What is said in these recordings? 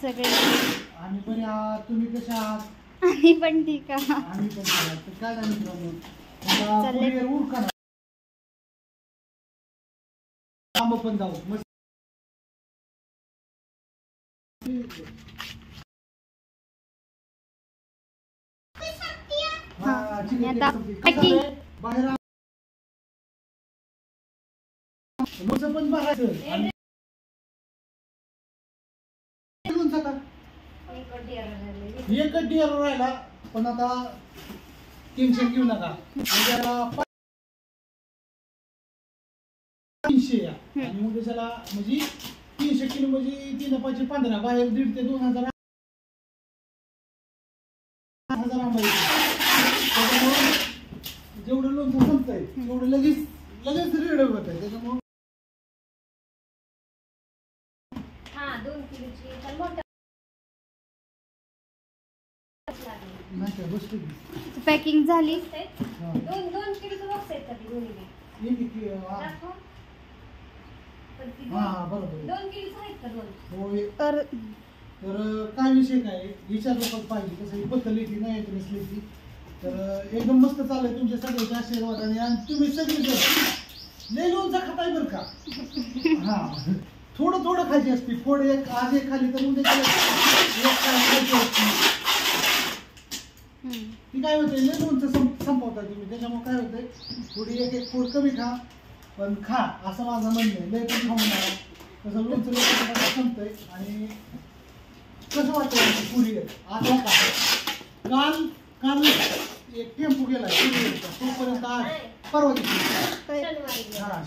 सगळे आम्ही बरे आहात. तुम्ही कशा आहात? आम्ही पण ठीक आहात. आम्ही पण ठीक आहात. तर काय झालं मित्रांनो, मला कुरिअर उरका ना लांब पण जाऊ मस्त. आणि आता packing. बाहेर लोणचं पण बघायचं आणि एकच डिअर राहिला. पण आता टेन्शन घेऊ नका. उद्याला 300 या आणि मग त्याला म्हणजे 300 किलो म्हणजे 3 5 15 बाहेर 1.5 ते 2,000 आंबा. जेवढं लोणचं संपतंय तेवढं लगेच रेड होत आहे. त्याच्यामुळे 2 किलोची पण मोठं पॅकिंग झाली. 2 किलोचं बॉक्स आहेत का ती दोन्ही? बरोबर 2 किलोचं आहेत का दोन? तर तर काय विषय काय विचारलं पाहिजे कसं पत्तली ती नाही येत नसली ती. तर एकदम मस्त चाललंय तुमच्या सगळ्याच्या आशीर्वादाने. आणि तुम्ही सगळे लय लोणचं खाताय बरं का. हा थोडं खायची असते. थोडं एक आज एक खाली तर उद्या ती काय होतंय लय लोणचं संपवताय तुम्ही. त्याच्यामुळे काय होतंय थोडी एक फोड कमी खा पण खा असं माझं म्हणणं आहे. लय पण खाऊ नका. तसं लोणचं संपतंय. आणि कसं वाटतं कुरिअर आता काल एक टेम्पो गेला तोपर्यंत आज परवा दिवशी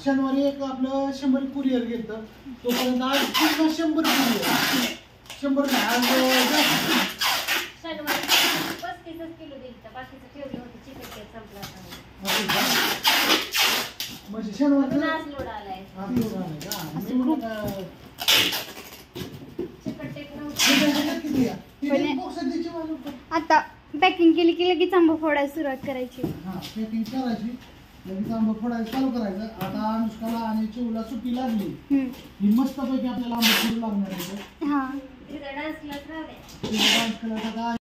शनिवारी एक आपलं 100 कुरिअर गेलं. तोपर्यंत आज पूर्ण 100 कुरिअर. 100 नाही आज शनिवारी 35 किलो दिलं. बाकीचं ठेवलं होतं चिकन केक संपला होता म्हणजे शनिवार आज लोड आलाय. चिकन केक आता पॅकिंग केली की लगेच आंबा फोडायला सुरुवात करायची. पॅकिंग करायची लगेच आंबा फोडायला चालू करायचं. आता अनुष्काला आणि चिवला सुट्टी लागली ही मस्त पैकी आपल्याला आंबा फोडू लागणार आहे. डान्स क्लास राहते. डान्स करायचा काय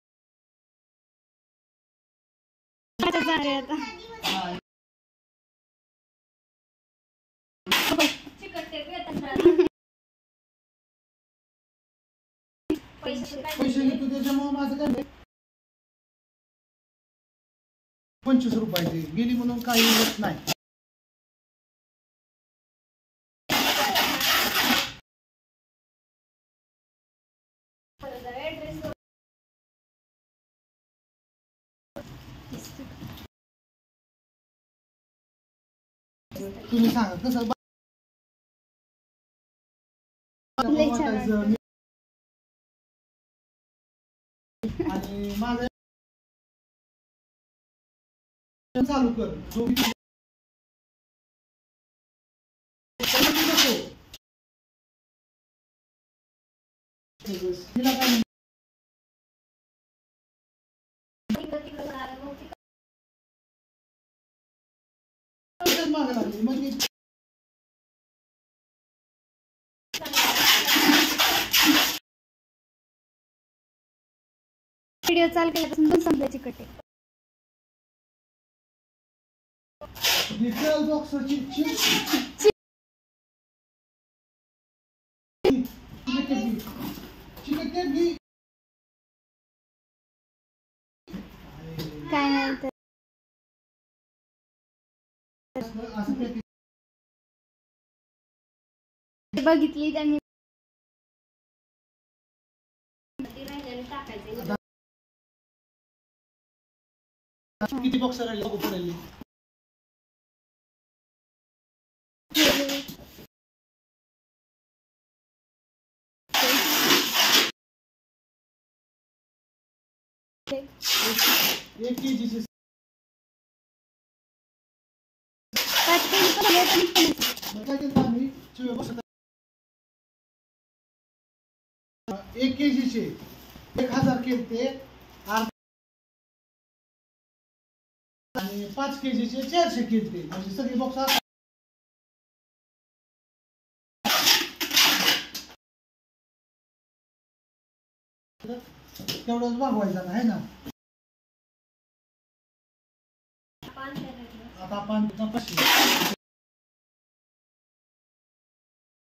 पैसे घेतो. त्याच्यामुळे माझं काय 25 रुपयाची गेली म्हणून काही होत नाही. तुम्ही सांगा कसं आणि माझं चालू कर तिला काय मागे लागली मग व्हिडिओ चालू केल्यापासून संपल्याची कटे डिटेल बॉक्सची काय नाही तर बघितली त्यांनी किती बॉक्स राहिले पडेल. एक केजीचे आम्ही 1 केजीचे 1000 केलते आणि 5 केजीचे 400 केलते. म्हणजे सगळे बॉक्स तेवढंच भागवायचं ना, आहे ना. पान करायचं. आता आपण चपाशी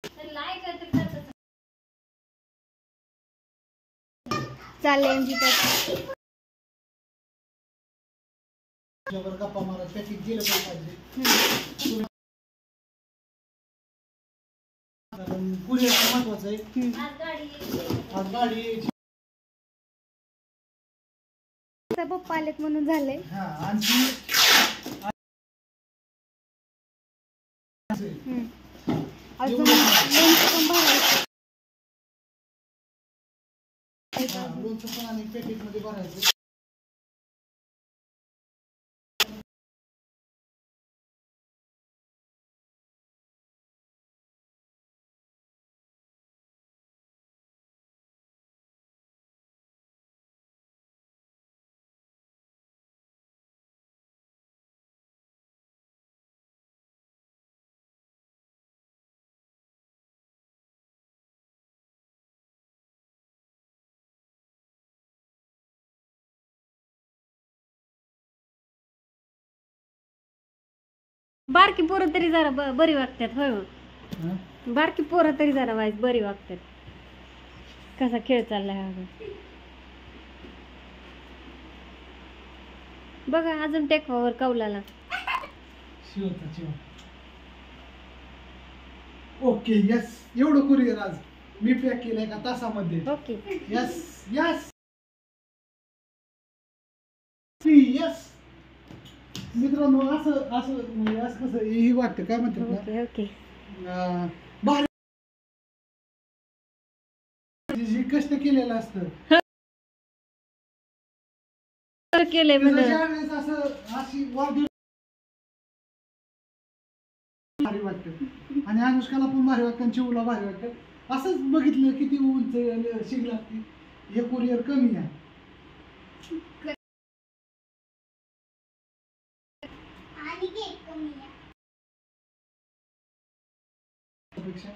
तर लाय काहीतरी करतच. चाललंय आमची पॅकिंग. त्याच्यावर गप्पा मारत पॅकिंग केलं पाहिजे. कारण कुरिअर महत्वाचं आहे. आज गाडी येते. आज गाडी यायची. पप्पा आलेत म्हणून झालंय. हा आणखी अजून लोणचं पण भरायचं. लोणचं पण आणि पॅकेट मध्ये भरायचं. बारकी पोरं तरी जरा बरी वागतात होय हो. हा? बारकी पोरं तरी जरा बरी वागतात. कसा खेळ चाललाय हा बघा अजून टेकवावर कौलाला. शिवता शिव. ओके यस, एवढं कुरिअर आज मी पॅक केलं एका तासामध्ये. ओके. Yes yes yes. मित्रांनो असं असं म्हणजे असं कसं ही वाटतं काय म्हणतात ना, ओके ओके. भारी जे कष्ट केलेलं असतं केलंय त्याचं म्हणजे ज्यावेळेस असं अशी वाढ भारी वाटतं. आणि अनुष्काला पण भारी वाटतं आणि चिवला भारी वाटतं. असंच बघितलं किती उंच शिग लागते. हे कुरिअर कमी आहे. आणि केक कमी आहे. पेक्षा